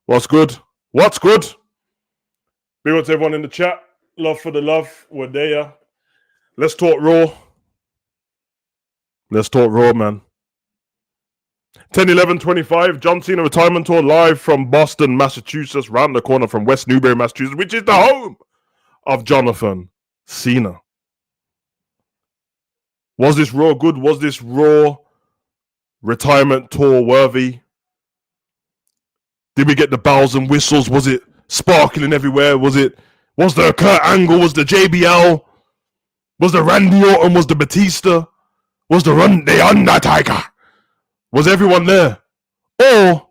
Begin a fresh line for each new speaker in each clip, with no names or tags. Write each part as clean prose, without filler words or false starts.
What's good? What's good? Big up to everyone in the chat. Love for the love. We're there. Let's talk Raw. Let's talk Raw, man. 10-11-25, John Cena Retirement Tour live from Boston, Massachusetts, round the corner from West Newbury, Massachusetts, which is the home of Jonathan Cena. Was this Raw good? Was this Raw Retirement Tour worthy? Did we get the bells and whistles? Was it sparkling everywhere? Was there a Kurt Angle? Was the JBL? Was the Randy Orton? Was the Batista? Was the Undertaker? Was everyone there? Or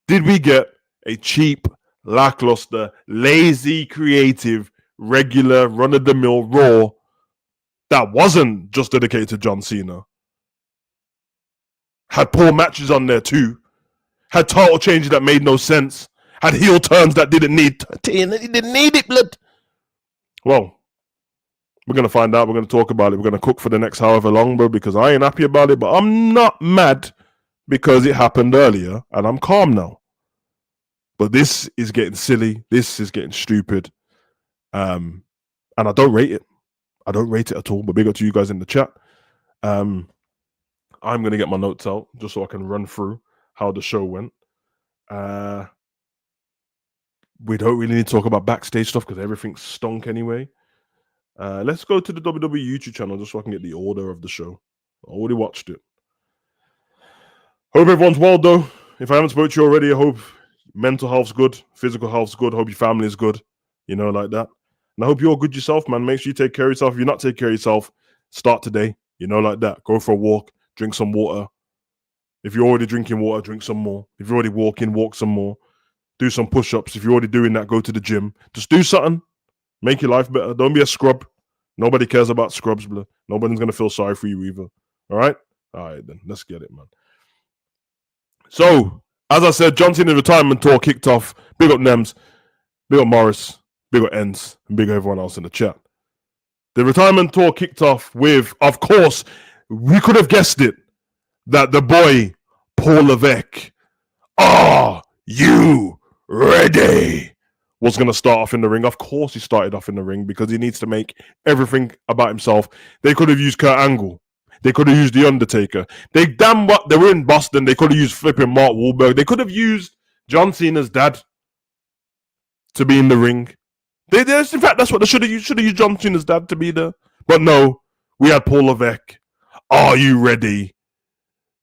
did we get a cheap, lackluster, lazy, creative, regular, run-of-the-mill Raw that wasn't just dedicated to John Cena? Had poor matches on there too. Had title changes that made no sense. Had heel turns that didn't need it, blood. Well, we're going to find out. We're going to talk about it. We're going to cook for the next however long, bro, because I ain't happy about it. But I'm not mad because it happened earlier, and I'm calm now. But this is getting silly. This is getting stupid. And I don't rate it. I don't rate it at all. But big up to you guys in the chat. I'm going to get my notes out just so I can run through how the show went. We don't really need to talk about backstage stuff because everything stunk anyway. Let's go to the WWE YouTube channel just so I can get the order of the show. I already watched it. Hope everyone's well, though. If I haven't spoke to you already, I hope mental health's good, physical health's good, hope your family is good, like that. And I hope you're good yourself, man. Make sure you take care of yourself. If you're not taking care of yourself, start today, like that. Go for a walk, drink some water. If you're already drinking water, drink some more. If you're already walking, walk some more. Do some push-ups. If you're already doing that, go to the gym. Just do something. Make your life better. Don't be a scrub. Nobody cares about scrubs, bro. Nobody's going to feel sorry for you either. All right? All right, then. Let's get it, man. So, as I said, John Cena's retirement tour kicked off. Big up Nems. Big up Morris. Big up Ends. And big up everyone else in the chat. The retirement tour kicked off with, of course, we could have guessed it, that the boy, Paul Levesque, are you ready? Was going to start off in the ring. Of course he started off in the ring because he needs to make everything about himself. They could have used Kurt Angle. They could have used The Undertaker. They were in Boston. They could have used flipping Mark Wahlberg. They could have used John Cena's dad to be in the ring. In fact, that's what they should have used. Should have used John Cena's dad to be there. But no, we had Paul Levesque. Are you ready?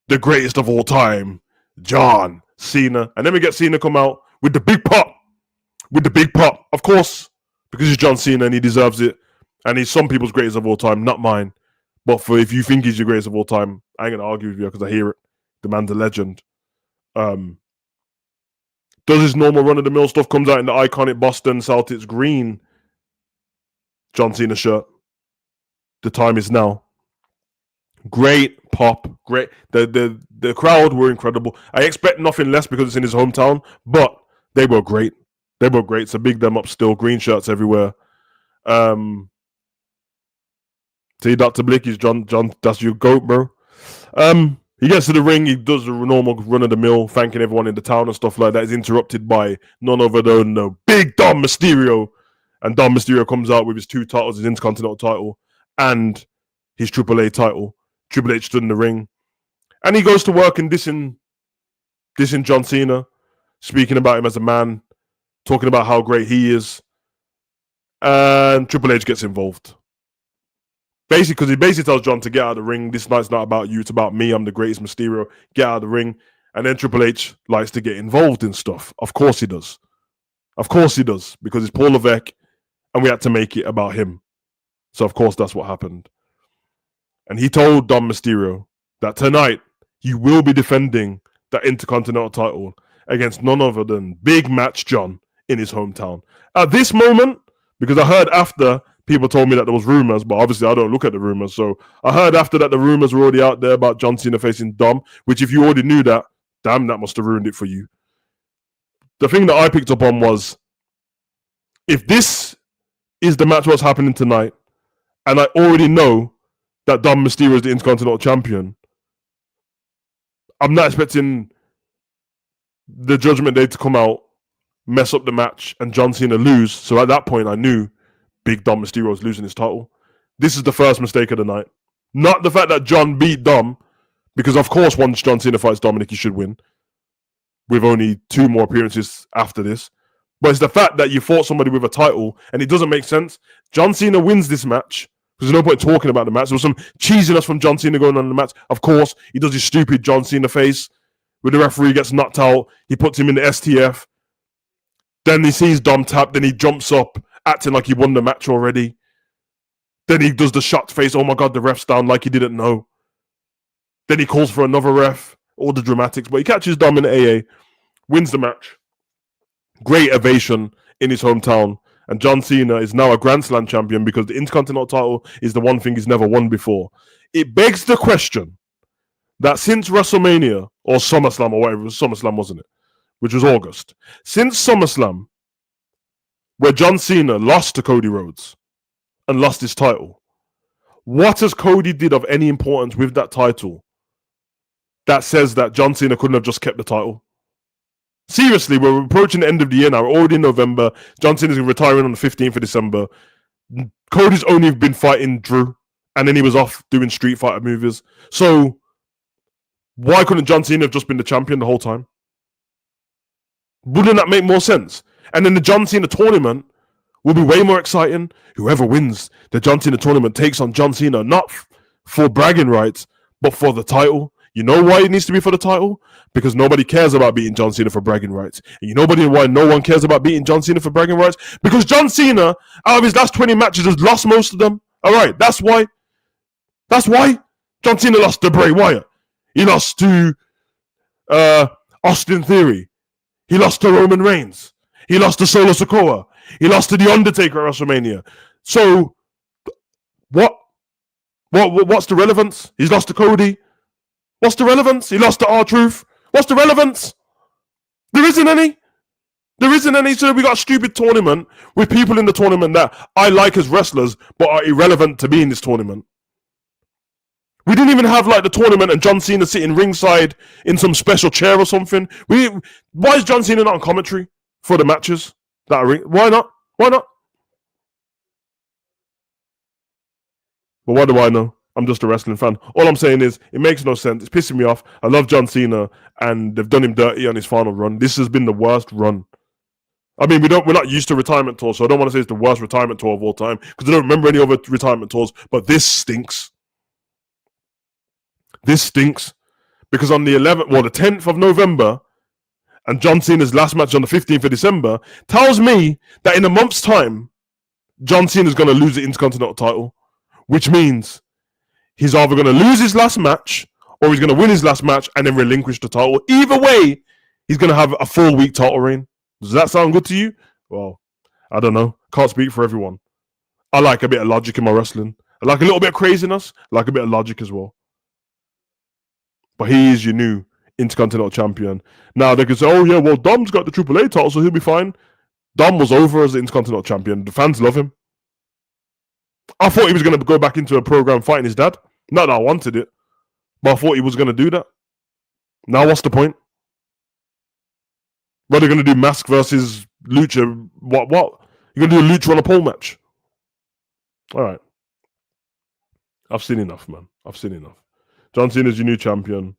The greatest of all time, John Cena. And then we get Cena come out with the big pop. With the big pop, of course, because he's John Cena and he deserves it. And he's some people's greatest of all time, not mine. But if you think he's your greatest of all time, I ain't going to argue with you because I hear it. The man's a legend. Does his normal run-of-the-mill stuff, comes out in the iconic Boston Celtics green John Cena shirt. The time is now. Great pop. Great. The crowd were incredible. I expect nothing less because it's in his hometown, but they were great. They were great, so big them up still. Green shirts everywhere. See, Dr. Blick, John, that's your GOAT, bro. He gets to the ring, he does the normal run-of-the-mill, thanking everyone in the town and stuff like that. He's interrupted by none other than the big Dom Mysterio. And Dom Mysterio comes out with his two titles, his Intercontinental title and his AAA title. Triple H stood in the ring. And he goes to work and dissing John Cena, speaking about him as a man, talking about how great he is. And Triple H gets involved. Basically, because he basically tells John to get out of the ring. This night's not about you, it's about me. I'm the greatest Mysterio. Get out of the ring. And then Triple H likes to get involved in stuff. Of course he does. Of course he does. Because it's Paul Levesque and we had to make it about him. So of course that's what happened. And he told Dom Mysterio that tonight he will be defending that Intercontinental title against none other than Big Match John in his hometown. At this moment, because I heard after, people told me that there was rumors, but obviously I don't look at the rumors. So I heard after that the rumors were already out there about John Cena facing Dom, which if you already knew that, damn, that must have ruined it for you. The thing that I picked up on was, if this is the match what's happening tonight, and I already know that Dom Mysterio is the Intercontinental Champion, I'm not expecting the Judgment Day to come out mess up the match and John Cena lose. So at that point, I knew Big Dom Mysterio was losing his title. This is the first mistake of the night. Not the fact that John beat Dom, because of course once John Cena fights Dominic, he should win. With only 2 more appearances after this. But it's the fact that you fought somebody with a title and it doesn't make sense. John Cena wins this match. There's no point talking about the match. There was some cheesiness from John Cena going on in the match. Of course, he does his stupid John Cena face. When the referee gets knocked out, he puts him in the STF. Then he sees Dom tap. Then he jumps up, acting like he won the match already. Then he does the shocked face. Oh my God, the ref's down like he didn't know. Then he calls for another ref. All the dramatics. But he catches Dom in the AA. Wins the match. Great ovation in his hometown. And John Cena is now a Grand Slam champion because the Intercontinental title is the one thing he's never won before. It begs the question that since WrestleMania, or SummerSlam, or whatever, it was SummerSlam, wasn't it? Which was August. Since SummerSlam, where John Cena lost to Cody Rhodes and lost his title, what has Cody did of any importance with that title that says that John Cena couldn't have just kept the title? Seriously, we're approaching the end of the year now. We're already in November. John Cena's retiring on the 15th of December. Cody's only been fighting Drew, and then he was off doing Street Fighter movies. So, why couldn't John Cena have just been the champion the whole time? Wouldn't that make more sense? And then the John Cena tournament will be way more exciting. Whoever wins the John Cena tournament takes on John Cena, not for bragging rights, but for the title. You know why it needs to be for the title? Because nobody cares about beating John Cena for bragging rights. And you know why no one cares about beating John Cena for bragging rights? Because John Cena, out of his last 20 matches, has lost most of them. All right, that's why. That's why John Cena lost to Bray Wyatt. He lost to Austin Theory. He lost to Roman Reigns. He lost to Solo Sikoa. He lost to The Undertaker at WrestleMania. So, what's the relevance? He's lost to Cody. What's the relevance? He lost to R-Truth. What's the relevance? There isn't any. There isn't any. So we got a stupid tournament with people in the tournament that I like as wrestlers, but are irrelevant to be in this tournament. We didn't even have like the tournament and John Cena sitting ringside in some special chair or something. Why is John Cena not on commentary for the matches? Why not? Why not? But what do I know? I'm just a wrestling fan. All I'm saying is, it makes no sense. It's pissing me off. I love John Cena, and they've done him dirty on his final run. This has been the worst run. I mean, we're not used to retirement tours, so I don't want to say it's the worst retirement tour of all time, because I don't remember any other retirement tours, but this stinks. This stinks. Because on the 10th of November, and John Cena's last match on the 15th of December, tells me that in a month's time, John Cena's going to lose the Intercontinental title, which means he's either going to lose his last match or he's going to win his last match and then relinquish the title. Either way, he's going to have a full week title reign. Does that sound good to you? Well, I don't know. Can't speak for everyone. I like a bit of logic in my wrestling. I like a little bit of craziness. I like a bit of logic as well. But he is your new Intercontinental champion. Now they can say, oh yeah, well Dom's got the AAA title, so he'll be fine. Dom was over as the Intercontinental champion. The fans love him. I thought he was going to go back into a program fighting his dad. Not that I wanted it, but I thought he was going to do that. Now what's the point? What are they going to do? Mask versus Lucha? What? You're going to do a Lucha on a pole match? All right. I've seen enough, man. I've seen enough. John Cena's your new champion.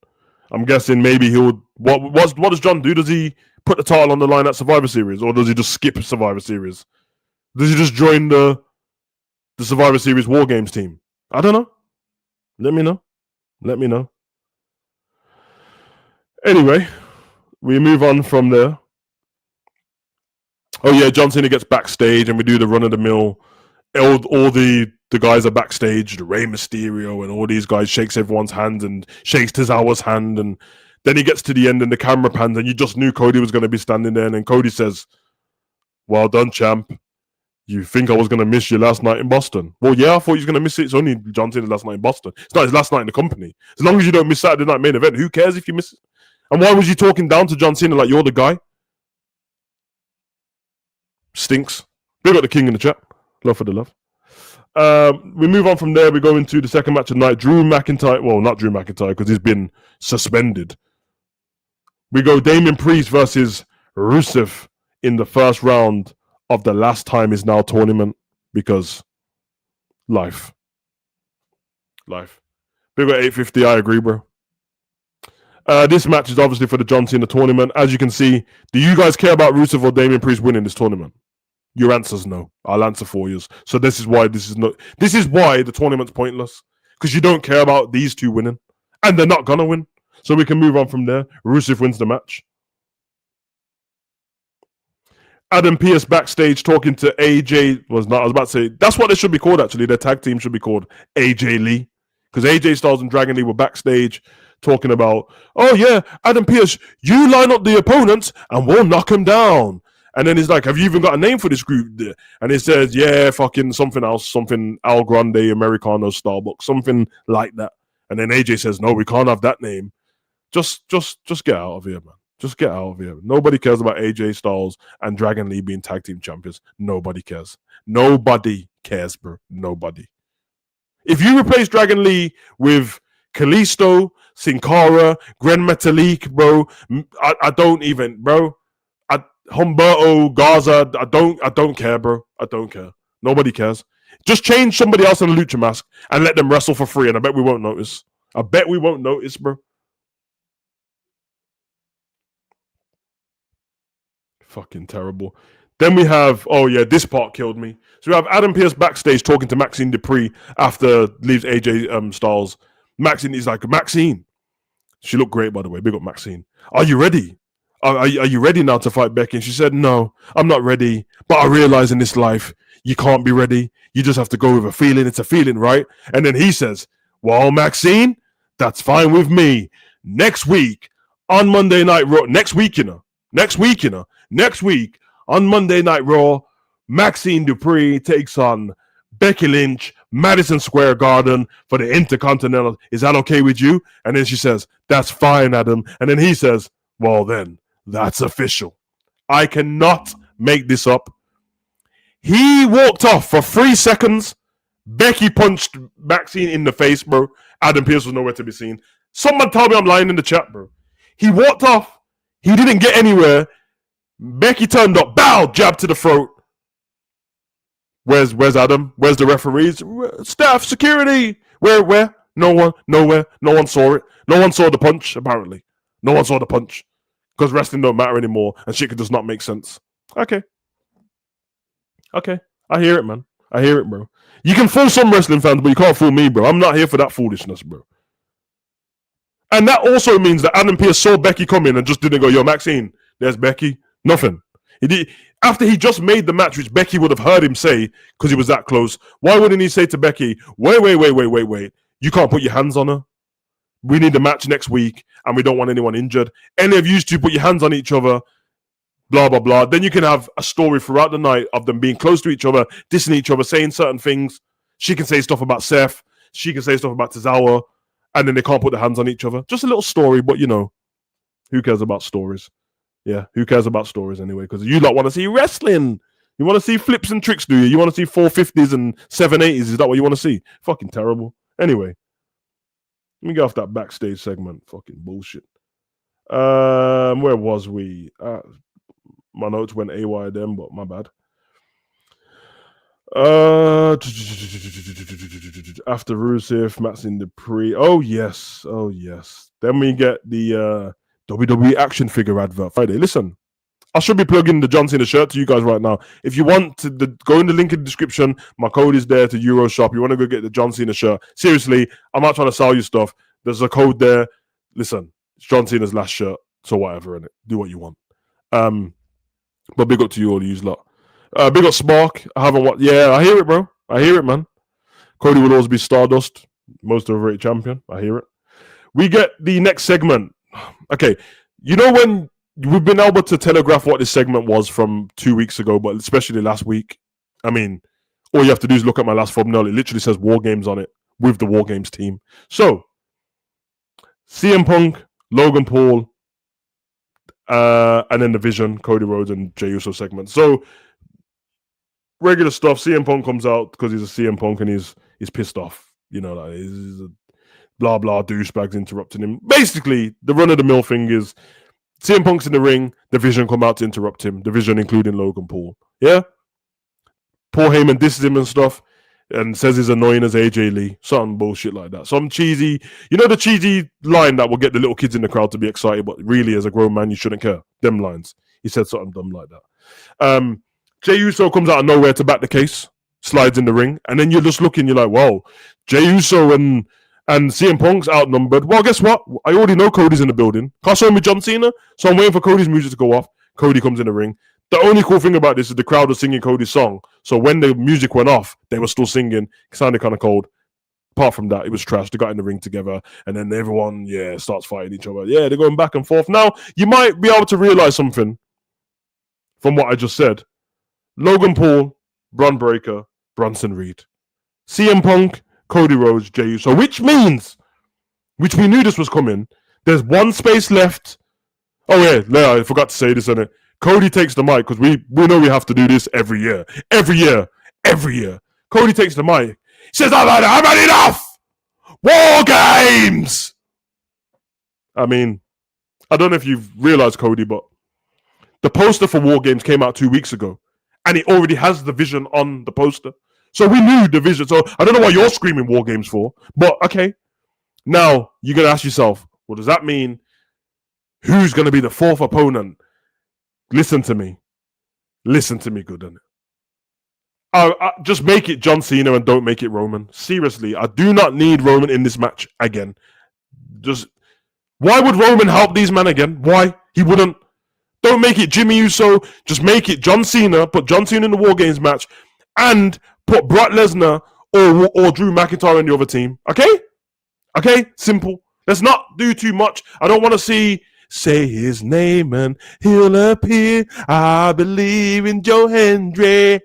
I'm guessing maybe he'll... What does John do? Does he put the title on the line at Survivor Series? Or does he just skip Survivor Series? Does he just join the Survivor Series War Games team? I don't know. Let me know. Anyway, we move on from there. Oh yeah, John Cena gets backstage and we do the run-of-the-mill. All the guys are backstage, the Rey Mysterio and all these guys, shakes everyone's hand and shakes Tozawa's hand, and then he gets to the end and the camera pans and you just knew Cody was going to be standing there, and then Cody says, well done, champ. You think I was going to miss your last night in Boston? Well, yeah, I thought you was going to miss it. It's only John Cena's last night in Boston. It's not his last night in the company. As long as you don't miss Saturday Night Main Event, who cares if you miss it? And why was you talking down to John Cena like you're the guy? Stinks. Big up the king in the chat. Love for the love. We move on from there. We go into the second match of the night. Drew McIntyre. Well, not Drew McIntyre because he's been suspended. We go Damian Priest versus Rusev in the first round of the last time is now tournament because life. Big at 850, I agree, bro. This match is obviously for the John Cena tournament. As you can see, do you guys care about Rusev or Damian Priest winning this tournament? Your answer's no. I'll answer for you. So this is why the tournament's pointless. Because you don't care about these two winning. And they're not gonna win. So we can move on from there. Rusev wins the match. Adam Pearce backstage talking to AJ. I was about to say, that's what they should be called, actually. Their tag team should be called AJ Lee. Because AJ Styles and Dragon Lee were backstage talking about, oh yeah, Adam Pearce, you line up the opponents and we'll knock him down. And then he's like, have you even got a name for this group? And he says, yeah, fucking something else, something Al Grande, Americano, Starbucks, something like that. And then AJ says, no, we can't have that name. Just get out of here, man. Just get out of here. Nobody cares about AJ Styles and Dragon Lee being tag team champions. Nobody cares. Nobody cares, bro. Nobody. If you replace Dragon Lee with Kalisto, Sin Cara, Gren Metalik, bro, I don't even, bro. Humberto, Garza, I don't care, bro. I don't care. Nobody cares. Just change somebody else in a lucha mask and let them wrestle for free, and I bet we won't notice. Bro. Fucking terrible. Then we have, oh yeah, this part killed me. So we have Adam Pearce backstage talking to Maxine Dupree after leaves AJ Styles. Maxine is like, Maxine. She looked great, by the way. Big up Maxine. Are you ready? Are you ready now to fight Becky? And she said, no, I'm not ready. But I realize in this life, you can't be ready. You just have to go with a feeling. It's a feeling, right? And then he says, well, Maxine, that's fine with me. Next week on Monday Night Raw, next week on Monday Night Raw, Maxine Dupree takes on Becky Lynch, Madison Square Garden for the Intercontinental. Is that okay with you? And then she says, that's fine, Adam. And then he says, well then, that's official. I cannot make this up. He walked off for 3 seconds. Becky punched Maxine in the face, bro. Adam Pearce was nowhere to be seen. Someone tell me I'm lying in the chat, bro. He walked off. He didn't get anywhere. Becky turned up. Bow! Jab to the throat. Where's Adam? Where's the referees? Staff, security. Where? No one. Nowhere. No one saw it. No one saw the punch, apparently. No one saw the punch. Because wrestling don't matter anymore and shit does not make sense. Okay. I hear it, man. I hear it, bro. You can fool some wrestling fans, but you can't fool me, bro. I'm not here for that foolishness, bro. And that also means that Adam Pearce saw Becky come in and just didn't go, yo, Maxine, there's Becky. Nothing. He did. After he just made the match, which Becky would have heard him say because he was that close, why wouldn't he say to Becky, wait. You can't put your hands on her. We need a match next week and we don't want anyone injured. Any of you two put your hands on each other, blah, blah, blah. Then you can have a story throughout the night of them being close to each other, dissing each other, saying certain things. She can say stuff about Seth. She can say stuff about Tozawa. And then they can't put their hands on each other. Just a little story, but you know, who cares about stories? Yeah, who cares about stories anyway? Because you lot want to see wrestling. You want to see flips and tricks, do you? You want to see 450s and 780s? Is that what you want to see? Fucking terrible. Anyway, let me get off that backstage segment. Fucking bullshit. Where was we? My notes went AY then, but my bad. After Rusev, Maxine Dupree. Oh yes. Then we get the WWE action figure advert Friday. Listen, I should be plugging the John Cena shirt to you guys right now. If you want to go in the link in the description, my code is there to Euroshop. You want to go get the John Cena shirt? Seriously, I'm not trying to sell you stuff. There's a code there. Listen, it's John Cena's last shirt, so whatever in it. Do what you want. But big up to you all, you lot. Big up Spark. I haven't watched. Yeah, I hear it, bro. I hear it, man. Cody will always be Stardust, most overrated champion. I hear it. We get the next segment. Okay, you know when we've been able to telegraph what this segment was from 2 weeks ago, but especially last week. I mean, all you have to do is look at my last thumbnail. It literally says War Games on it with the War Games team. So, CM Punk, Logan Paul, and then the Vision, Cody Rhodes, and Jey Uso segment. So, regular stuff. CM Punk comes out because he's a CM Punk and he's pissed off. You know, like he's a blah blah douchebags interrupting him. Basically, the run of the mill thing is CM Punk's in the ring. The Vision come out to interrupt him. The Vision, including Logan Paul. Yeah? Paul Heyman disses him and stuff and says he's annoying as AJ Lee. Some bullshit like that. Some cheesy, the cheesy line that will get the little kids in the crowd to be excited, but really, as a grown man, you shouldn't care. Them lines. He said something dumb like that. Jey Uso comes out of nowhere to back the case, slides in the ring, and then you're just looking, you're like, wow, Jey Uso and CM Punk's outnumbered. Well, guess what? I already know Cody's in the building. Can't show me John Cena, so I'm waiting for Cody's music to go off. Cody comes in the ring. The only cool thing about this is the crowd was singing Cody's song. So when the music went off, they were still singing. It sounded kind of cold. Apart from that, it was trash. They got in the ring together, and then everyone, starts fighting each other. Yeah, they're going back and forth. Now, you might be able to realize something from what I just said. Logan Paul, Bron Breakker, Bronson Reed. CM Punk, Cody Rhodes, Jey Uso, which means, which we knew this was coming, there's one space left. Oh, yeah, I forgot to say this, innit? Cody takes the mic, because we know we have to do this every year. Every year. Cody takes the mic. He says, I've had enough! War Games! I mean, I don't know if you've realized, Cody, but the poster for War Games came out 2 weeks ago, and it already has the Vision on the poster. So we knew the Vision. So I don't know what you're screaming War Games for, but okay. Now, you're going to ask yourself, well, does that mean who's going to be the fourth opponent? Listen to me, good, innit? Just make it John Cena and don't make it Roman. Seriously, I do not need Roman in this match again. Why would Roman help these men again? Why? He wouldn't. Don't make it Jimmy Uso. Just make it John Cena. Put John Cena in the War Games match, and put Brock Lesnar or Drew McIntyre in the other team. Okay, simple. Let's not do too much. I don't want to see. Say his name and he'll appear. I believe in Joe Hendry.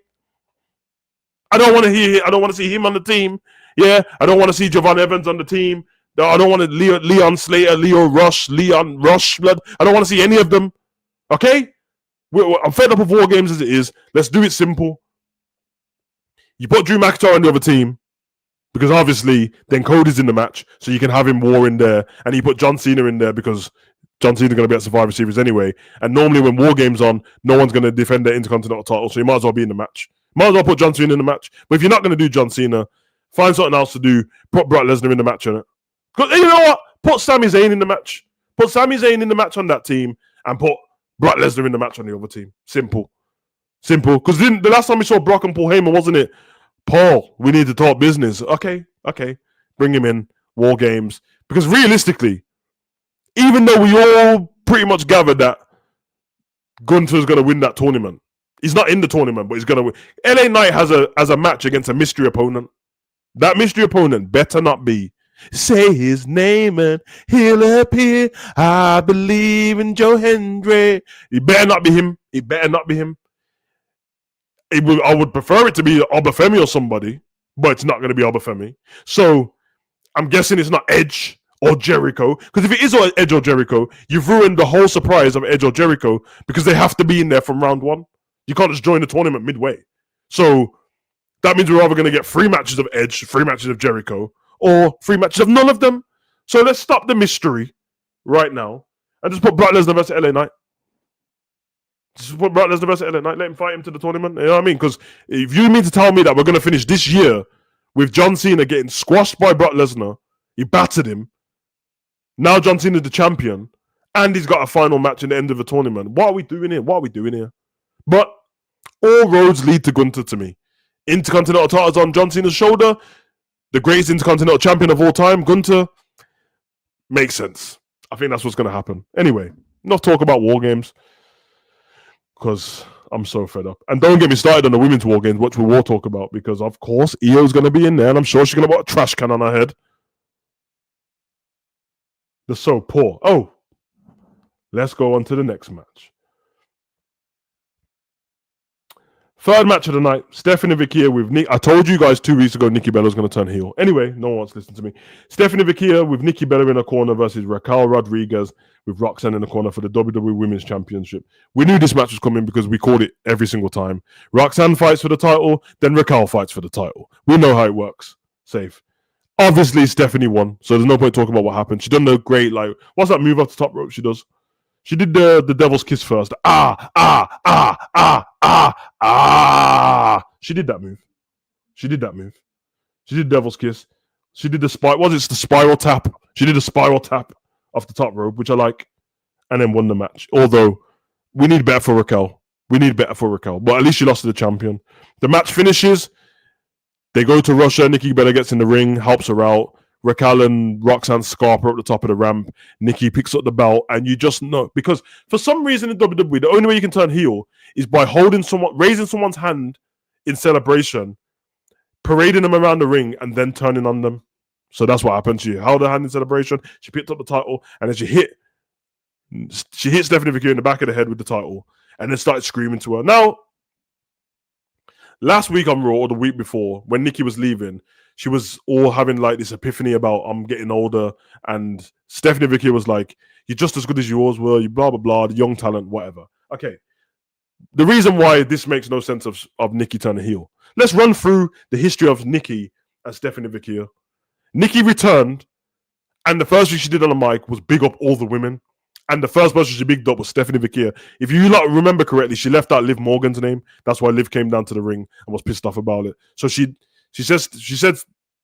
I don't want to see him on the team. Yeah, I don't want to see Javon Evans on the team. I don't want to Leon Slater, Leon Rushblood. I don't want to see any of them. Okay? I'm fed up of War Games as it is. Let's do it simple. You put Drew McIntyre on the other team, because obviously then Cody's in the match, so you can have him War in there, and you put John Cena in there because John Cena's going to be at Survivor Series anyway. And normally when War Games on, no one's going to defend their Intercontinental title, so you might as well be in the match. Might as well put John Cena in the match. But if you're not going to do John Cena, find something else to do. Put Brock Lesnar in the match on it. Because you know what? Put Sami Zayn in the match. Put Sami Zayn in the match on that team and put Brock Lesnar in the match on the other team. Simple. Because the last time we saw Brock and Paul Heyman, wasn't it? Paul, we need to talk business. Okay. Bring him in. War Games. Because realistically, even though we all pretty much gathered that Gunther's going to win that tournament, he's not in the tournament, but he's going to win. LA Knight has a match against a mystery opponent. That mystery opponent better not be. Say his name and he'll appear. I believe in Joe Hendry. It better not be him. I would prefer it to be Obafemi or somebody, but it's not going to be Obafemi. So I'm guessing it's not Edge or Jericho, because if it is Edge or Jericho, you've ruined the whole surprise of Edge or Jericho, because they have to be in there from round one. You can't just join the tournament midway. So that means we're either going to get 3 matches of Edge, 3 matches of Jericho, or 3 matches of none of them. So let's stop the mystery right now and just put Brock Lesnar versus LA Knight. Let him fight him to the tournament. You know what I mean? Because if you mean to tell me that we're going to finish this year with John Cena getting squashed by Brock Lesnar, he battered him. Now John Cena's the champion, and he's got a final match in the end of the tournament. What are we doing here? But all roads lead to Gunther to me. Intercontinental titles on John Cena's shoulder. The greatest Intercontinental champion of all time, Gunther. Makes sense. I think that's what's going to happen. Anyway, enough talk about War Games, because I'm so fed up. And don't get me started on the women's War Games, which we will talk about, because of course Io's going to be in there, and I'm sure she's going to put a trash can on her head. They're so poor. Oh, let's go on to the next match. Third match of the night, Stephanie Vikia with Nick. I told you guys 2 weeks ago Nikki Bella's going to turn heel. Anyway, no one wants to listen to me. Stephanie Vikia with Nikki Bella in a corner versus Raquel Rodriguez with Roxanne in the corner for the WWE Women's Championship. We knew this match was coming because we called it every single time. Roxanne fights for the title, then Raquel fights for the title. We know how it works. Safe. Obviously, Stephanie won, so there's no point talking about what happened. She done no great, what's that move off the top rope she does? She did the devil's kiss first. She did that move. She did devil's kiss. She did the the spiral tap? She did a spiral tap off the top rope, which I like, and then won the match. Although we need better for Raquel. But at least she lost to the champion. The match finishes. They go to Russia. Nikki Bella gets in the ring, helps her out. Raquel and Roxanne scarp her up the top of the ramp. Nikki picks up the belt, and you just know, because for some reason in WWE, the only way you can turn heel is by raising someone's hand in celebration, parading them around the ring, and then turning on them. So that's what happened. She held her hand in celebration. She picked up the title, and then she hit Stephanie McMahon in the back of the head with the title, and then started screaming to her. Now, last week on Raw, or the week before, when Nikki was leaving, she was all having like this epiphany about I'm getting older, and Stephanie McMahon was like, "You're just as good as you always were. You blah blah blah, the young talent, whatever." Okay, the reason why this makes no sense of Nikki turning heel. Let's run through the history of Nikki and Stephanie McMahon. Nikki returned, and the first thing she did on the mic was big up all the women. And the first person she bigged up was Stephanie McMahon. If you remember correctly, she left out Liv Morgan's name. That's why Liv came down to the ring and was pissed off about it. So she said,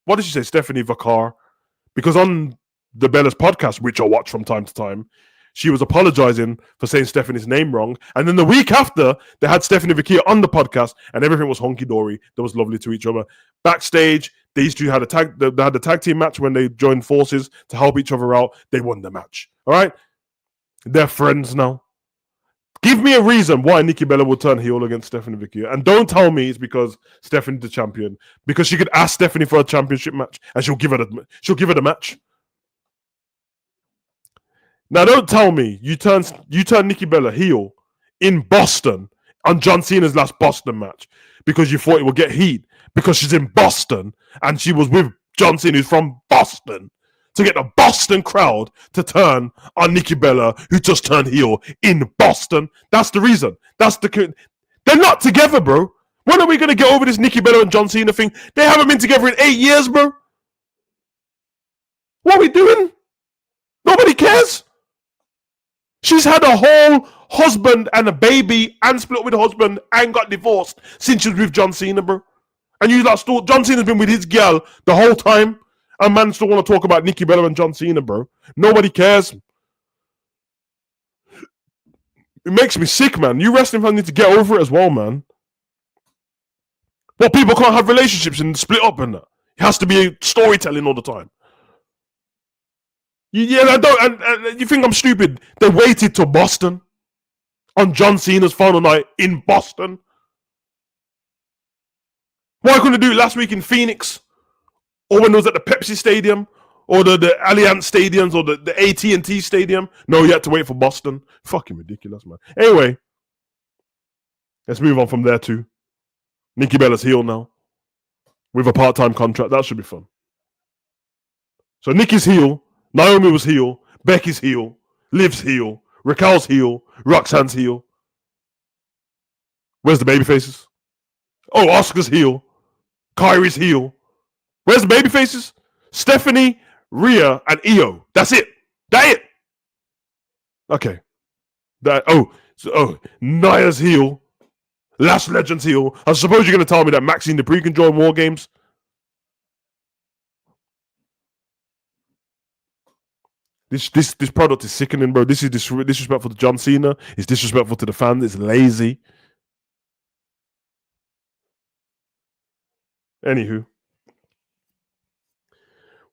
what did she say? Stephanie Vacar. Because on the Bella's podcast, which I watch from time to time, she was apologizing for saying Stephanie's name wrong. And then the week after, they had Stephanie Vacar on the podcast, and everything was honky-dory. That was lovely to each other. Backstage, these two had they had the tag team match when they joined forces to help each other out. They won the match. All right? They're friends now. Give me a reason why Nikki Bella would turn heel against Stephanie McMahon. And don't tell me it's because Stephanie's the champion. Because she could ask Stephanie for a championship match and she'll give her the match. Now don't tell me you turn Nikki Bella heel in Boston on John Cena's last Boston match because you thought it would get heat because she's in Boston and she was with John Cena, who's from Boston, to get the Boston crowd to turn on Nikki Bella, who just turned heel in Boston. That's the reason. They're not together, bro. When are we going to get over this Nikki Bella and John Cena thing? They haven't been together in 8 years, bro. What are we doing? Nobody cares. She's had a whole husband and a baby and split up with a husband and got divorced since she was with John Cena, bro. And you like, John Cena's been with his girl the whole time. And man still want to talk about Nikki Bella and John Cena, bro. Nobody cares. It makes me sick, man. You wrestling fans need to get over it as well, man. Well, people can't have relationships and split up and that. It has to be storytelling all the time. Yeah, and you think I'm stupid? They waited till Boston on John Cena's final night in Boston. Why couldn't they do it last week in Phoenix? Or when it was at the Pepsi Stadium, or the Allianz Stadiums, or the AT&T Stadium. No, you had to wait for Boston. Fucking ridiculous, man. Anyway, let's move on from there too. Nikki Bella's heel now. With a part-time contract. That should be fun. So Nikki's heel. Naomi was heel. Becky's heel. Liv's heel. Raquel's heel. Roxanne's heel. Where's the baby faces? Oh, Oscar's heel. Kyrie's heel. Where's the baby faces? Stephanie, Rhea, and Io. That's it. That's it. Okay. Nia's heel. Lash Legend's heel. I suppose you're going to tell me that Maxine Dupree can join War Games. This product is sickening, bro. This is disrespectful to John Cena. It's disrespectful to the fans. It's lazy. Anywho.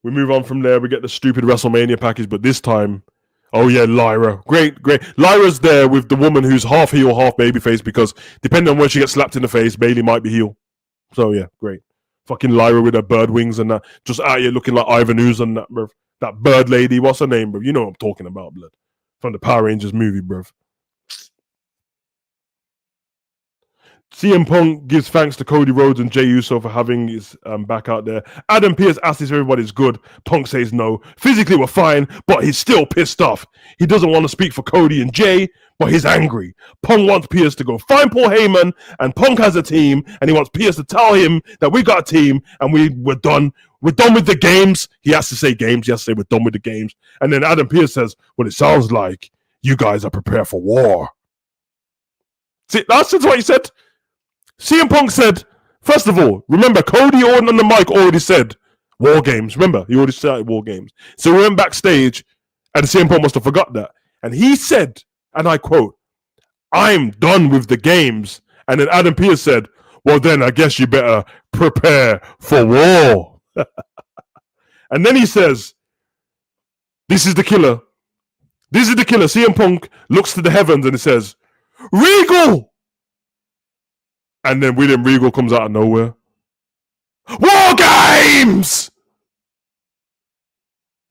We move on from there. We get the stupid WrestleMania package, but this time, oh yeah, Lyra. Great. Lyra's there with the woman who's half heel, half babyface, because depending on when she gets slapped in the face, Bayley might be heel. So yeah, great. Fucking Lyra with her bird wings and that. Just out here looking like Ivan Ooze and that, bruv. That bird lady. What's her name, bruv? You know what I'm talking about, blood. From the Power Rangers movie, bruv. CM Punk gives thanks to Cody Rhodes and Jey Uso for having his back out there. Adam Pearce asks if everybody's good. Punk says no. Physically, we're fine, but he's still pissed off. He doesn't want to speak for Cody and Jey, but he's angry. Punk wants Pearce to go find Paul Heyman, and Punk has a team, and he wants Pearce to tell him that we got a team, and we're done. We're done with the games. He has to say games. He has to say we're done with the games. And then Adam Pearce says, well, it sounds like You guys are prepared for war. See, that's what he said. CM Punk said, first of all, remember, Cody Orton on the mic already said War Games. Remember, he already started War Games. So we went backstage, and CM Punk must have forgot that. And he said, and I quote, I'm done with the games. And then Adam Pearce said, well, then I guess you better prepare for war. And then he says, this is the killer. This is the killer. CM Punk looks to the heavens and he says, Regal! And then William Regal comes out of nowhere. War Games!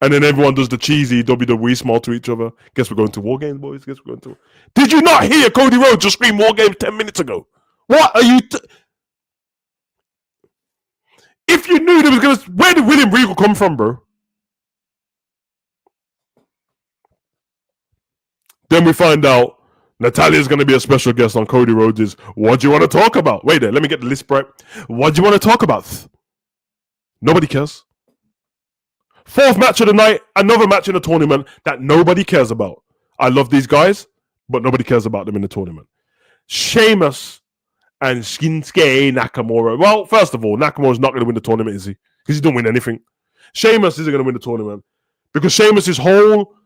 And then everyone does the cheesy WWE smile to each other. Guess we're going to War Games, boys. Guess we're going to. Did you not hear Cody Rhodes just scream War Games 10 minutes ago? What are you? If you knew there was going to. Where did William Regal come from, bro? Then we find out Natalia's going to be a special guest on Cody Rhodes' What Do You Want to Talk About? Wait there, let me get the list right. What do you want to talk about? Nobody cares. Fourth match of the night, another match in the tournament that nobody cares about. I love these guys, but nobody cares about them in the tournament. Sheamus and Shinsuke Nakamura. Well, first of all, Nakamura's not going to win the tournament, is he? Because he don't win anything. Sheamus isn't going to win the tournament because Sheamus' whole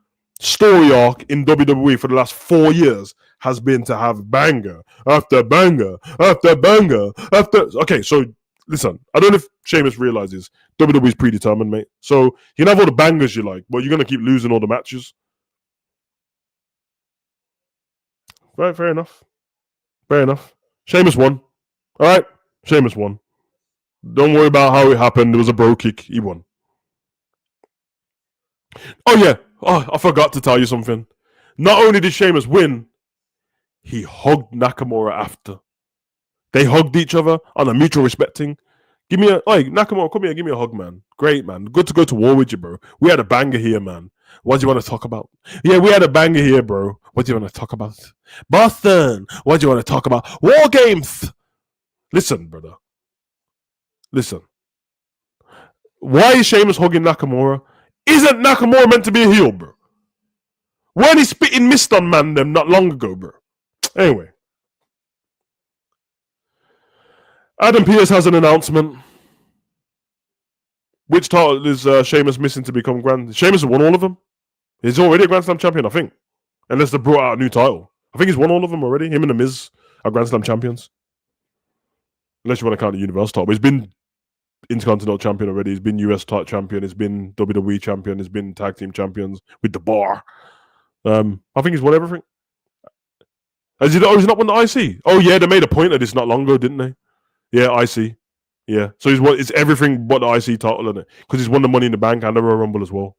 story arc in WWE for the last 4 years has been to have banger after banger after banger after. Okay, so listen, I don't know if Sheamus realizes WWE's predetermined, mate. So you can have all the bangers you like, but you're going to keep losing all the matches. Right, fair enough. Fair enough. Sheamus won. All right, Sheamus won. Don't worry about how it happened. There was a bro kick. He won. Oh, yeah. Oh, I forgot to tell you something. Not only did Sheamus win, he hugged Nakamura after. They hugged each other on a mutual respecting. Give me a, like, Nakamura, come here, give me a hug, man. Great, man. Good to go to war with you, bro. We had a banger here, man. What do you want to talk about? Yeah, we had a banger here, bro. What do you want to talk about? Boston, what do you want to talk about? War Games. Listen, brother. Listen. Why is Sheamus hugging Nakamura? Isn't Nakamura meant to be a heel, bro? Weren't he spitting mist on man them not long ago, bro? Anyway. Adam Pearce has an announcement. Which title is Sheamus missing to become Grand? Sheamus has won all of them. He's already a Grand Slam champion, I think. Unless they brought out a new title. I think he's won all of them already. Him and The Miz are Grand Slam champions. Unless you want to count the Universal title. But he's been Intercontinental champion already. He's been US champion. He's been WWE champion. He's been tag team champions with the Bar. I think he's won everything. Has he not won the IC? Oh yeah, they made a point of this not long ago, didn't they? Yeah, IC. Yeah, so it's everything but the IC title in it because he's won the Money in the Bank and the Royal Rumble as well.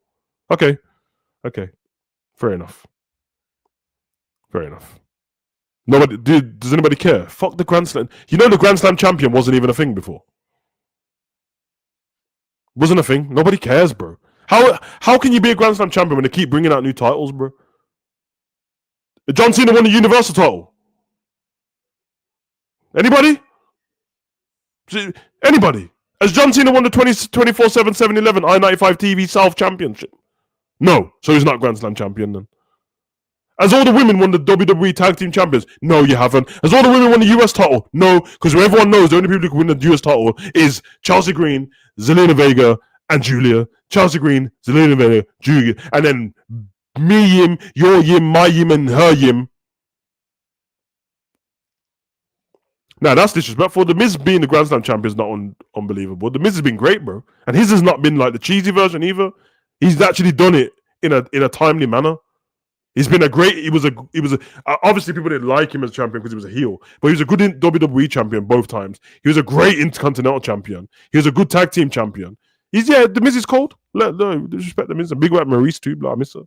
Okay, fair enough. Nobody, dude, does anybody care? Fuck the Grand Slam. You know the Grand Slam champion wasn't even a thing before. Wasn't a thing. Nobody cares, bro. How can you be a Grand Slam champion when they keep bringing out new titles, bro? John Cena won the Universal title. Anybody? Anybody? Has John Cena won the 24/7 7-Eleven I-95 TV South Championship? No. So he's not Grand Slam champion then. Has all the women won the WWE Tag Team Champions? No, you haven't. Has all the women won the US title? No, because everyone knows the only people who can win the US title is Chelsea Green, Zelina Vega, and Julia. Chelsea Green, Zelina Vega, Julia. And then me Yim, your Yim, my Yim, and her Yim. Now, that's disrespectful. The Miz being the Grand Slam champion is not unbelievable. The Miz has been great, bro. And his has not been like the cheesy version either. He's actually done it in a timely manner. He's been he was obviously people didn't like him as champion because he was a heel, but he was a good WWE champion both times. He was a great Intercontinental champion. He was a good tag team champion. The Miz is cold. No, disrespect the Miz. A big one, Maurice too, but I miss her.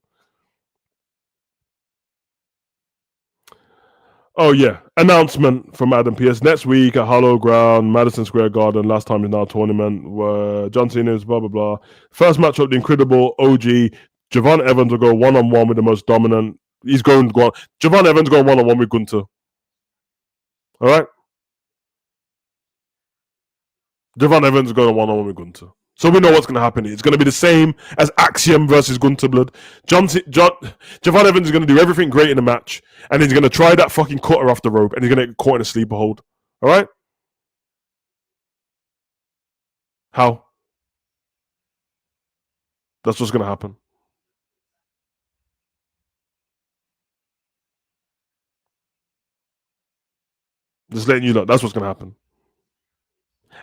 Oh yeah, announcement from Adam Pearce next week at Hollow Ground, Madison Square Garden. Last time in our tournament, where John Cena is blah blah blah. First matchup, the incredible OG Javon Evans will go one-on-one with the most dominant. Javon Evans going one-on-one with Gunther. All right? Javon Evans going one-on-one with Gunther. So we know what's going to happen. It's going to be the same as Axiom versus Gunter Blood. Javon Evans is going to do everything great in the match, and he's going to try that fucking cutter off the rope, and he's going to get caught in a sleeper hold. All right? How? That's what's going to happen. Just letting you know, that's what's going to happen.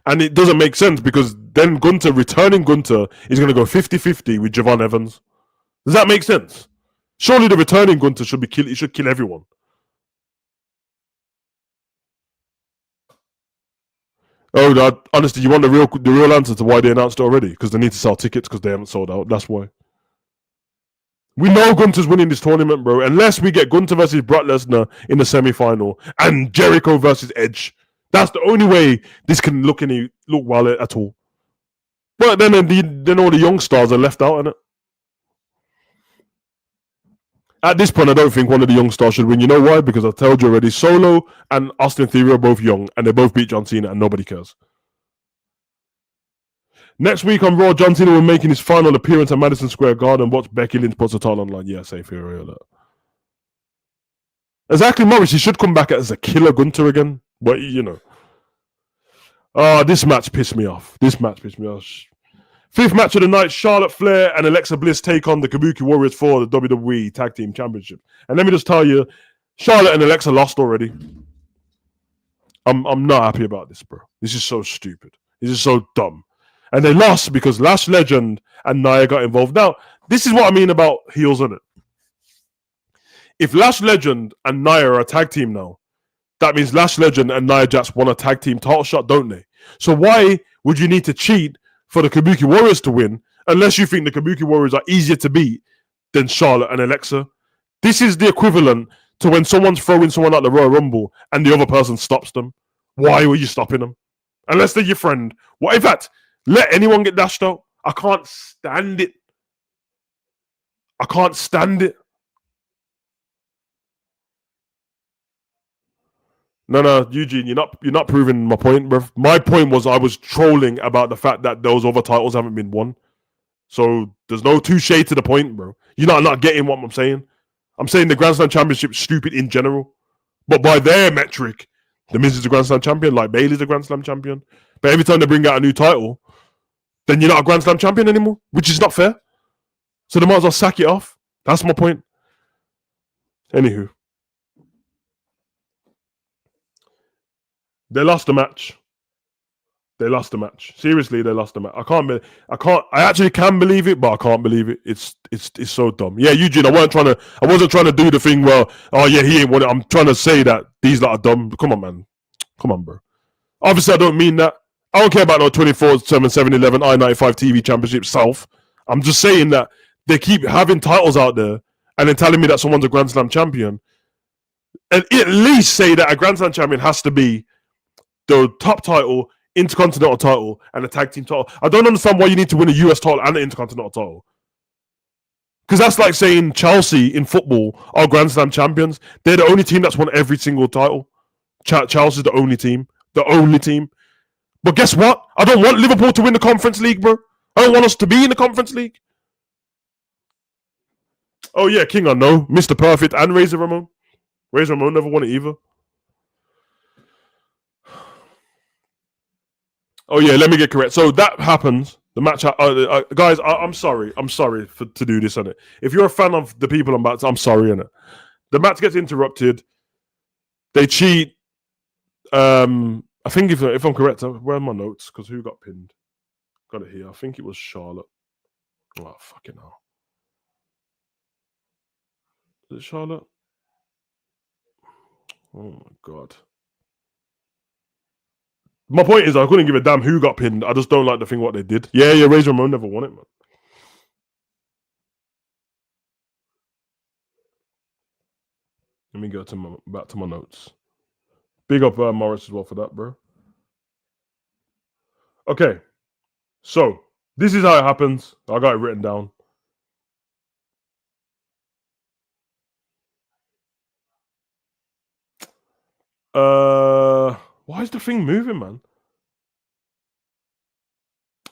And it doesn't make sense because then returning Gunter, is going to go 50-50 with Javon Evans. Does that make sense? Surely the returning Gunter should be kill. He should kill everyone. Oh, that, honestly, you want the real answer to why they announced it already? Because they need to sell tickets because they haven't sold out. That's why. We know Gunter's winning this tournament, bro. Unless we get Gunter versus Brock Lesnar in the semi-final and Jericho versus Edge. That's the only way this can look well at all. But then all the young stars are left out in it. At this point, I don't think one of the young stars should win. You know why? Because I told you already, Solo and Austin Theory are both young, and they both beat John Cena, and nobody cares. Next week on Raw, John Cena will be making his final appearance at Madison Square Garden. Watch Becky Lynch puts a title online. Yeah, safe here. Exactly, Morris. He should come back as a killer Gunter again. But, you know. Oh, this match pissed me off. Fifth match of the night, Charlotte Flair and Alexa Bliss take on the Kabuki Warriors for the WWE Tag Team Championship. And let me just tell you, Charlotte and Alexa lost already. I'm not happy about this, bro. This is so stupid. This is so dumb. And they lost because Lash Legend and Nia got involved. Now, this is what I mean about heels, isn't it? If Lash Legend and Nia are a tag team now, that means Lash Legend and Nia Jax won a tag team title shot, don't they? So why would you need to cheat for the Kabuki Warriors to win unless you think the Kabuki Warriors are easier to beat than Charlotte and Alexa? This is the equivalent to when someone's throwing someone out the Royal Rumble and the other person stops them. Why were you stopping them? Unless they're your friend. What in fact, let anyone get dashed out? I can't stand it. I can't stand it. No, Eugene, you're not proving my point, bro. My point was I was trolling about the fact that those other titles haven't been won. So there's no touche to the point, bro. You're not getting what I'm saying. I'm saying the Grand Slam Championship's stupid in general. But by their metric, the Miz is a Grand Slam champion, like Bayley's a Grand Slam champion. But every time they bring out a new title, then you're not a Grand Slam champion anymore, which is not fair. So they might as well sack it off. That's my point. Anywho. They lost the match. Seriously, they lost the match. I actually can believe it, but I can't believe it. It's so dumb. Yeah, Eugene, I wasn't trying to do the thing where, oh yeah, he ain't won it. I'm trying to say that these lot are dumb. Come on, man. Come on, bro. Obviously, I don't mean that. I don't care about no 24/7, 7-Eleven, I-95 TV Championship South. I'm just saying that they keep having titles out there and then telling me that someone's a Grand Slam champion. And at least say that a Grand Slam champion has to be the top title, Intercontinental title, and a tag team title. I don't understand why you need to win a US title and an Intercontinental title. Because that's like saying Chelsea in football are Grand Slam champions. They're the only team that's won every single title. Chelsea's the only team. The only team. But guess what? I don't want Liverpool to win the Conference League, bro. I don't want us to be in the Conference League. Oh, yeah, King Unknown, Mr. Perfect, and Razor Ramon. Razor Ramon never won it either. Oh, yeah, let me get correct. So that happens. The match, guys. I'm sorry. To do this on it. If you're a fan of the people I'm sorry on it. The match gets interrupted. They cheat. I think if I'm correct, where are my notes? Because who got pinned? Got it here. I think it was Charlotte. Oh fucking hell! Is it Charlotte? Oh my god. My point is, I couldn't give a damn who got pinned. I just don't like the thing what they did. Yeah, Razor Ramon never won it, man. Let me go back to my notes. Big up Morris as well for that, bro. Okay, so this is how it happens. I got it written down. Why is the thing moving, man?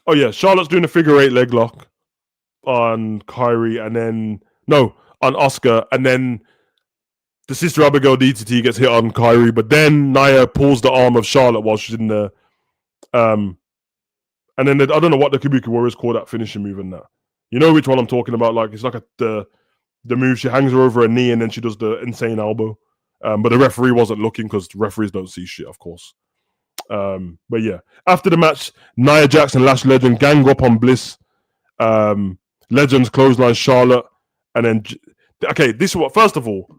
Oh yeah, Charlotte's doing a figure eight leg lock on Kyrie, and then on Oscar, and then the Sister Abigail DTT gets hit on Kyrie, but then Nia pulls the arm of Charlotte while she's in the and then I don't know what the Kabuki Warriors call that finishing move in that. You know which one I'm talking about? Like it's like the move, she hangs her over her knee and then she does the insane elbow. But the referee wasn't looking because referees don't see shit, of course. But yeah, after the match, Nia Jax and Lash Legend gang up on Bliss. Legends clothesline Charlotte, and then okay, this is what. First of all,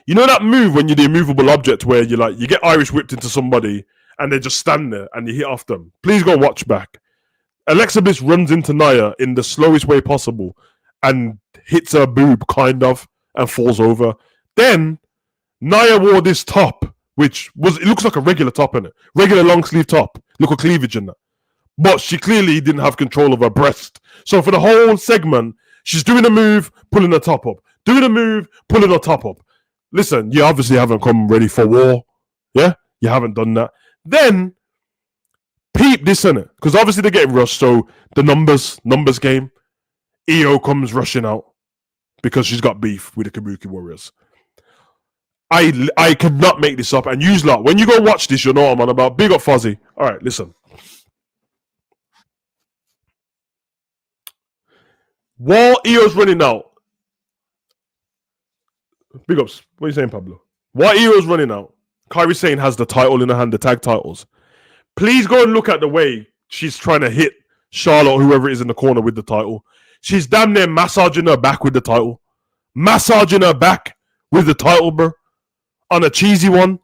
you know that move when you're the immovable object where you get Irish whipped into somebody and they just stand there and you hit off them. Please go watch back. Alexa Bliss runs into Nia in the slowest way possible and hits her boob, kind of, and falls over. Then Nia wore this top, which it looks like a regular top in it, regular long sleeve top, look at cleavage in that. But she clearly didn't have control of her breast. So for the whole segment, she's doing a move, pulling her top up, doing a move, pulling her top up. Listen, you obviously haven't come ready for war. Yeah, you haven't done that. Then peep this in it, because obviously they're getting rushed. So the numbers game. Io comes rushing out because she's got beef with the Kabuki Warriors. I cannot make this up. And use lot, when you go watch this, you'll know what I'm on about. Big up Fozzy. All right, listen. While Io's running out, big ups. What are you saying, Pablo? While Io's running out, Kairi Sane has the title in her hand, the tag titles. Please go and look at the way she's trying to hit Charlotte or whoever it is in the corner with the title. She's damn near massaging her back with the title. Massaging her back with the title, bro. On a cheesy one.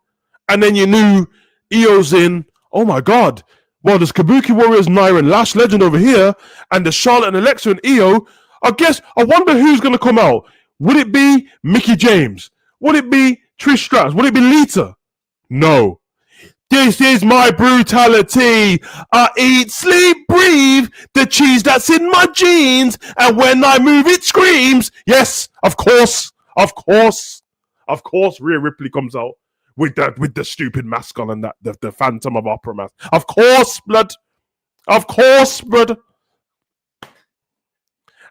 And then you knew Io's in. Oh my God. Well, there's Kabuki Warriors, Nia and Lash Legend over here. And there's Charlotte and Alexa and Io. I wonder who's going to come out. Would it be Mickie James? Would it be Trish Stratus? Would it be Lita? No. This is my brutality. I eat, sleep, breathe the cheese that's in my jeans. And when I move, it screams. Yes, of course. Rhea Ripley comes out with the stupid mask on and that the Phantom of Opera mask. Of course, blood.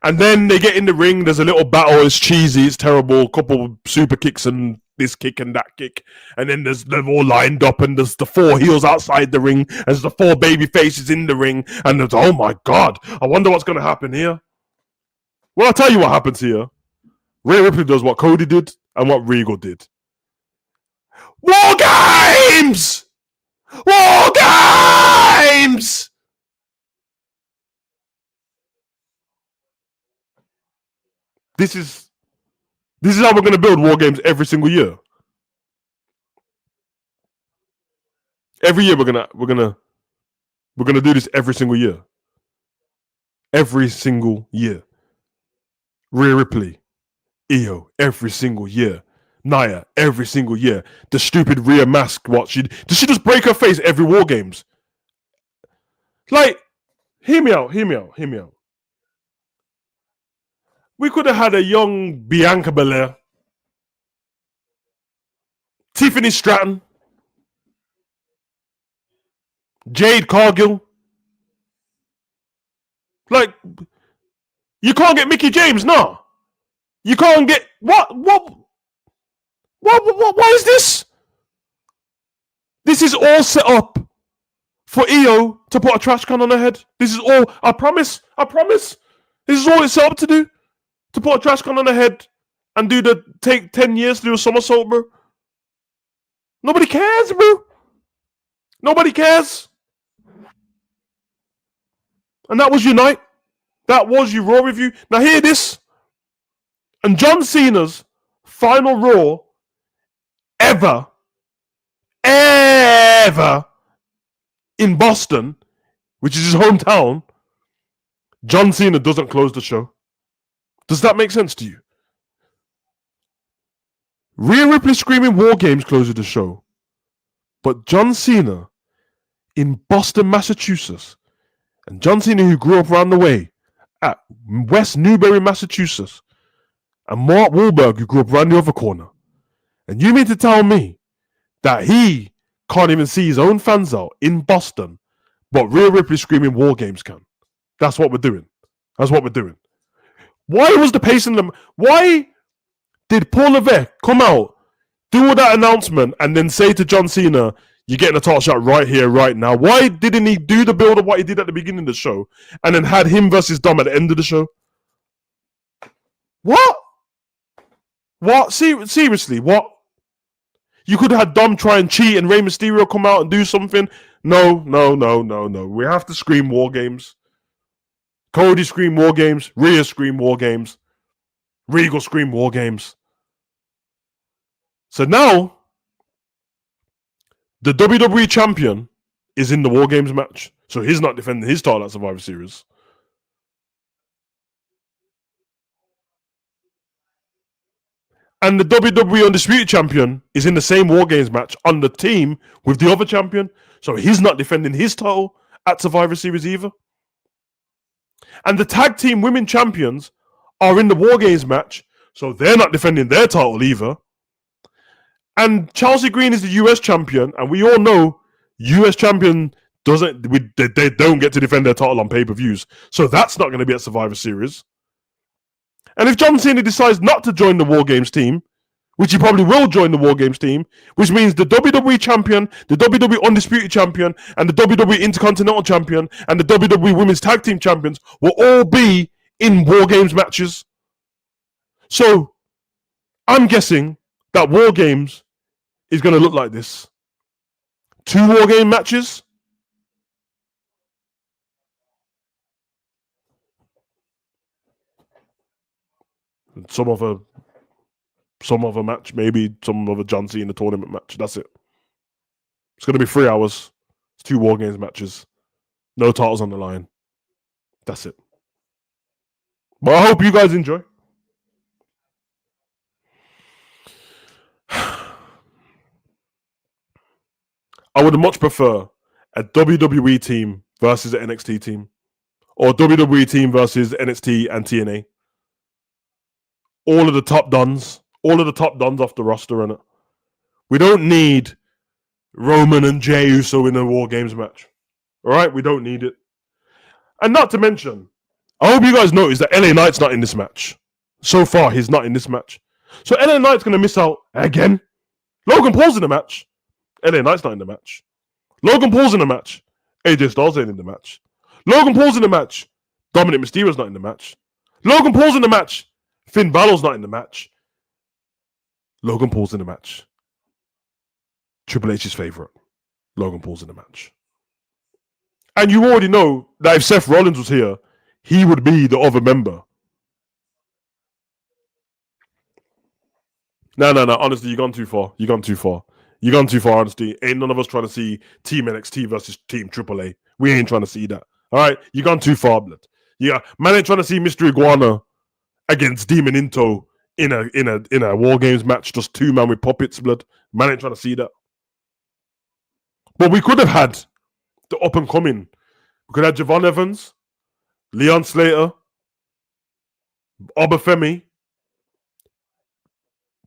And then they get in the ring. There's a little battle. It's cheesy. It's terrible. Couple super kicks and this kick and that kick. And then they're all lined up and there's the 4 heels outside the ring. There's the 4 baby faces in the ring. And there's, oh my God, I wonder what's going to happen here. Well, I'll tell you what happens here. Rhea Ripley does what Cody did and what Regal did. War Games! War Games! This is how we're going to build War Games every single year. Every year we're gonna do this every single year. Every single year. Rhea Ripley, Io, every single year. Nia, every single year. The stupid Rhea mask. Does she just break her face every War Games? Like, hear me out. We could have had a young Bianca Belair, Tiffany Stratton, Jade Cargill. Like, you can't get Mickie James, no. You can't get what is this? This is all set up for Io to put a trash can on her head. This is all. I promise. This is all it's set up to do. To put a trash can on her head and take 10 years to do a somersault, bro. Nobody cares, bro. Nobody cares. And that was your night. That was your Raw review. Now hear this. And John Cena's final Raw ever in Boston, which is his hometown, John Cena doesn't close the show. Does that make sense to you? Rhea Ripley screaming War Games closes the show. But John Cena in Boston, Massachusetts, and John Cena, who grew up around the way at West Newbury, Massachusetts, and Mark Wahlberg, who grew up around the other corner. And you mean to tell me that he can't even see his own fans out in Boston But Rhea Ripley screaming War Games can. That's what we're doing. That's what we're doing. Why was the pace in them? Why did Paul Levesque come out, do all that announcement, and then say to John Cena, you're getting a title shot right here, right now? Why didn't he do the build of what he did at the beginning of the show and then had him versus Dom at the end of the show? What? What? Seriously, what? You could have had Dom try and cheat and Rey Mysterio come out and do something. No. We have to scream War Games. Cody scream War Games. Rhea scream War Games. Regal scream War Games. So now, the WWE champion is in the War Games match. So he's not defending his title at Survivor Series. And the WWE Undisputed Champion is in the same War Games match on the team with the other champion. So he's not defending his title at Survivor Series either. And the Tag Team Women Champions are in the War Games match. So they're not defending their title either. And Chelsea Green is the US champion. And we all know US champion they don't get to defend their title on pay-per-views. So that's not going to be at Survivor Series. And if John Cena decides not to join the War Games team, which he probably will join the War Games team, which means the WWE Champion, the WWE Undisputed Champion, and the WWE Intercontinental Champion, and the WWE Women's Tag Team Champions will all be in War Games matches. So, I'm guessing that War Games is going to look like this. 2 War Game matches. Some other match, maybe some other John Cena tournament match. That's it. It's going to be 3 hours. It's 2 War Games matches. No titles on the line. That's it. But I hope you guys enjoy. I would much prefer a WWE team versus an NXT team, or WWE team versus NXT and TNA. All of the top dons off the roster in it. We don't need Roman and Jey Uso in a War Games match. All right, we don't need it. And not to mention, I hope you guys notice that LA Knight's not in this match. So far, he's not in this match. So LA Knight's going to miss out again. Logan Paul's in the match. LA Knight's not in the match. Logan Paul's in the match. AJ Styles ain't in the match. Logan Paul's in the match. Dominic Mysterio's not in the match. Logan Paul's in the match. Finn Balor's not in the match. Logan Paul's in the match. Triple H's favorite. Logan Paul's in the match. And you already know that if Seth Rollins was here, he would be the other member. No. Honestly, you've gone too far. You've gone too far, honestly. Ain't none of us trying to see Team NXT versus Team AAA. We ain't trying to see that. All right? You've gone too far, blood. Yeah, man ain't trying to see Mr. Iguana against Demon Into in a War Games match, just 2 man with puppets, blood. Man ain't trying to see that. But we could have had the up and coming. We could have had Javon Evans, Leon Slater, Obafemi,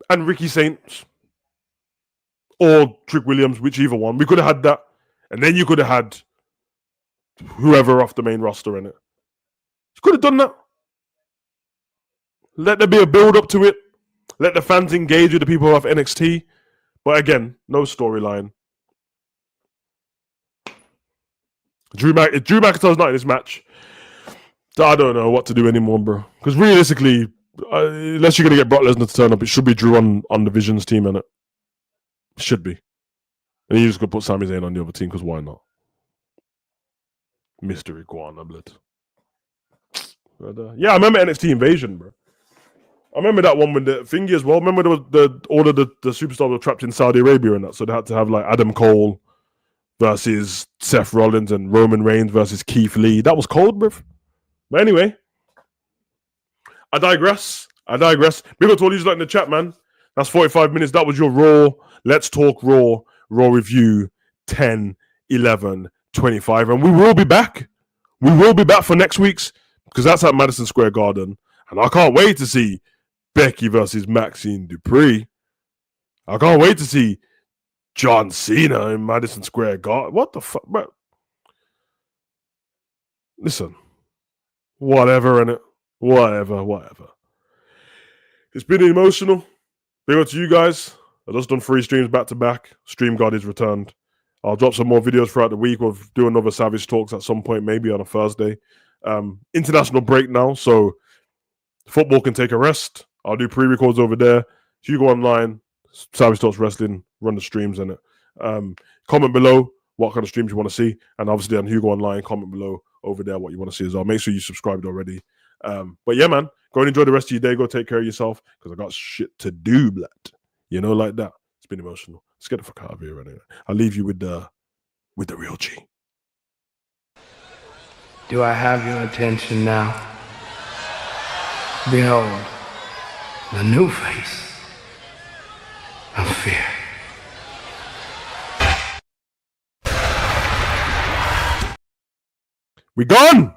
and Ricky Saints, or Trick Williams, whichever one. We could have had that, and then you could have had whoever off the main roster in it. You could have done that. Let there be a build up to it. Let the fans engage with the people of NXT. But again, no storyline. Drew McIntyre's not in this match. I don't know what to do anymore, bro. Because realistically, unless you're going to get Brock Lesnar to turn up, it should be Drew on the Visions team, innit? It should be. And you just got to put Sami Zayn on the other team, because why not? Mr. Iguana, blood. But, yeah, I remember NXT Invasion, bro. I remember that one with the thingy as well. Remember there was all of the superstars were trapped in Saudi Arabia and that, so they had to have like Adam Cole versus Seth Rollins and Roman Reigns versus Keith Lee. That was cold, bro. But anyway, I digress. Big up to all you like in the chat, man. That's 45 minutes. That was your Raw. Let's talk Raw review 10, 11, 25. And we will be back. We will be back for next week's, because that's at Madison Square Garden. And I can't wait to see Becky versus Maxine Dupree. I can't wait to see John Cena in Madison Square Garden. What the fuck, bro? listen, whatever, innit? Whatever. It's been emotional. Big up to you guys. I've just done 3 streams back to back. Stream God is returned. I'll drop some more videos throughout the week. We'll do another Savage Talks at some point, maybe on a Thursday. International break now, so football can take a rest. I'll do pre-records over there. HUGO Online, Savage Talks Wrestling, run the streams in it. Comment below what kind of streams you want to see. And obviously on HUGO Online, comment below over there what you want to see as well. Make sure you subscribed already. But yeah, man, go and enjoy the rest of your day. Go take care of yourself because I got shit to do, blood. You know, like that. It's been emotional. Let's get the fuck out of here anyway. I'll leave you with the real G.
Do I have your attention now? Behold, the new face of fear.
We gone!